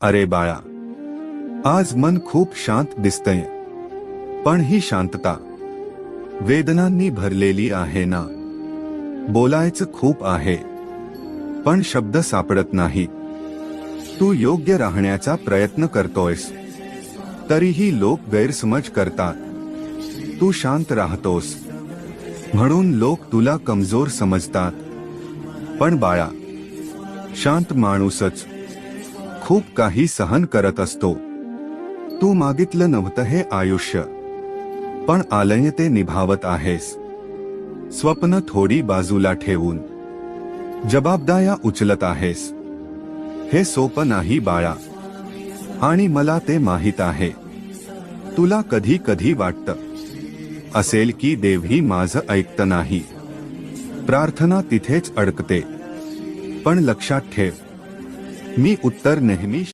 अरे बाळा, आज मन खूप शांत दिसतंय, पण ही शांतता वेदनांनी भरलेली आहे ना. बोलायचं खूप आहे, पण शब्द सापडत नाही. तू योग्य राहण्याचा प्रयत्न करतोयस, तरीही लोक गैरसमज करतात. तू शांत राहतोस म्हणून लोक तुला कमजोर समजतात. पण बाळा, शांत माणूसच खूप काही सहन करत असतो. तू मागितलं नव्हतं हे आयुष्य, पण आलंय ते निभावत आहेस. स्वप्न थोडी बाजूला ठेवून जबाबदाऱ्या उचलत आहेस. हे सोपं नाही बाळा, आणि मला ते माहीत आहे. तुला कधी कधी वाटतं असेल की देवही माझं ऐकत नाही. प्रार्थना तिथेच अडकते. पण लक्षात ठेव, मी उत्तर नेहमी